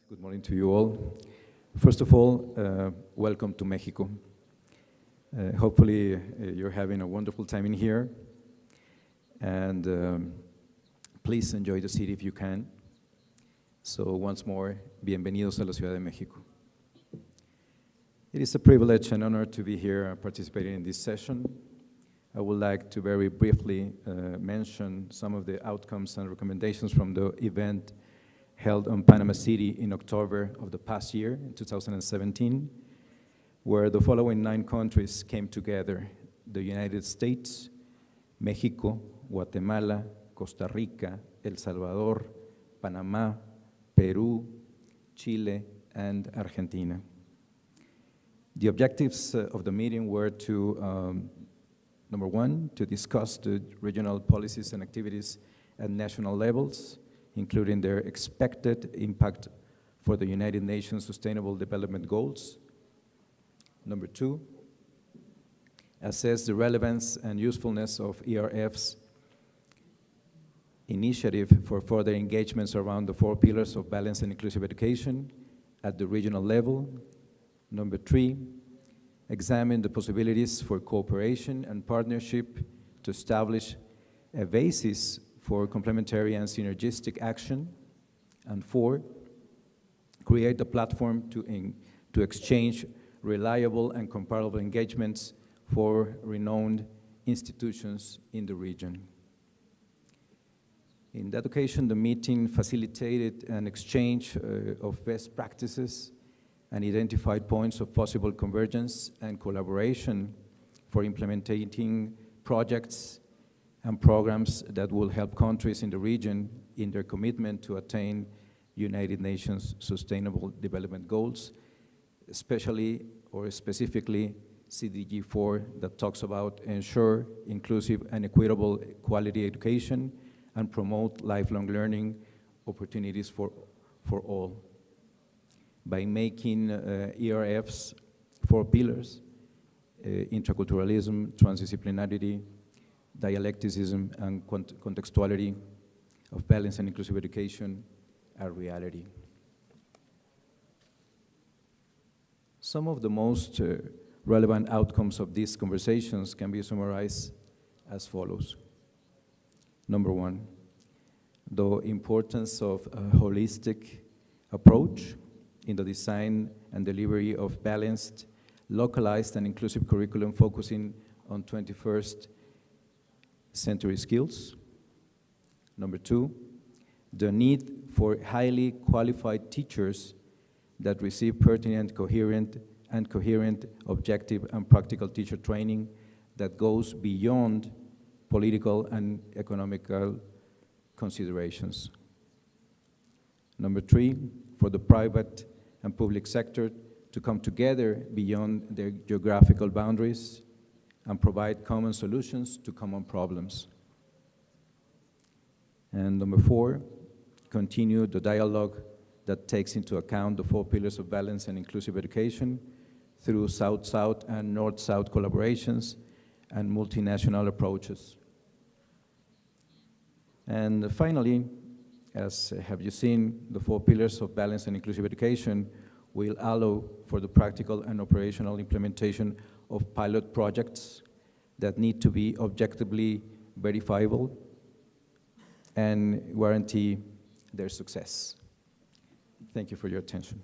Good morning to you all. First of all, welcome to Mexico. Hopefully you're having a wonderful time in here, and please enjoy the city if you can. So once more, bienvenidos a la Ciudad de México. It is a privilege and honor to be here participating in this session. I would like to very briefly mention some of the outcomes and recommendations from the event held on Panama City in October of the past year, in 2017, where the following 9 countries came together: the United States, Mexico, Guatemala, Costa Rica, El Salvador, Panama, Peru, Chile, and Argentina. The objectives of the meeting were to, number 1, to discuss the regional policies and activities at national levels, including their expected impact for the United Nations Sustainable Development Goals. Number 2, assess the relevance and usefulness of ERF's initiative for further engagements around the 4 pillars of balanced and inclusive education at the regional level. Number 3, examine the possibilities for cooperation and partnership to establish a basis for complementary and synergistic action. And 4, create a platform to exchange reliable and comparable engagements for renowned institutions in the region. In that occasion, the meeting facilitated an exchange of best practices and identified points of possible convergence and collaboration for implementing projects and programs that will help countries in the region in their commitment to attain United Nations Sustainable Development Goals, especially or specifically CDG 4, that talks about ensure inclusive and equitable quality education and promote lifelong learning opportunities for all. By making ERF's 4 pillars, interculturalism, transdisciplinarity, dialecticism, and contextuality of balanced and inclusive education a reality. Some of the most relevant outcomes of these conversations can be summarized as follows. Number 1, the importance of a holistic approach in the design and delivery of balanced, localized, and inclusive curriculum focusing on 21st century skills. Number 2, the need for highly qualified teachers that receive pertinent, coherent, objective, and practical teacher training that goes beyond political and economical considerations. Number 3, for the private and public sector to come together beyond their geographical boundaries and provide common solutions to common problems. And number 4, continue the dialogue that takes into account the 4 pillars of balanced and inclusive education through South-South and North-South collaborations and multinational approaches. And finally, as have you seen, the 4 pillars of balanced and inclusive education will allow for the practical and operational implementation of pilot projects that need to be objectively verifiable and guarantee their success. Thank you for your attention.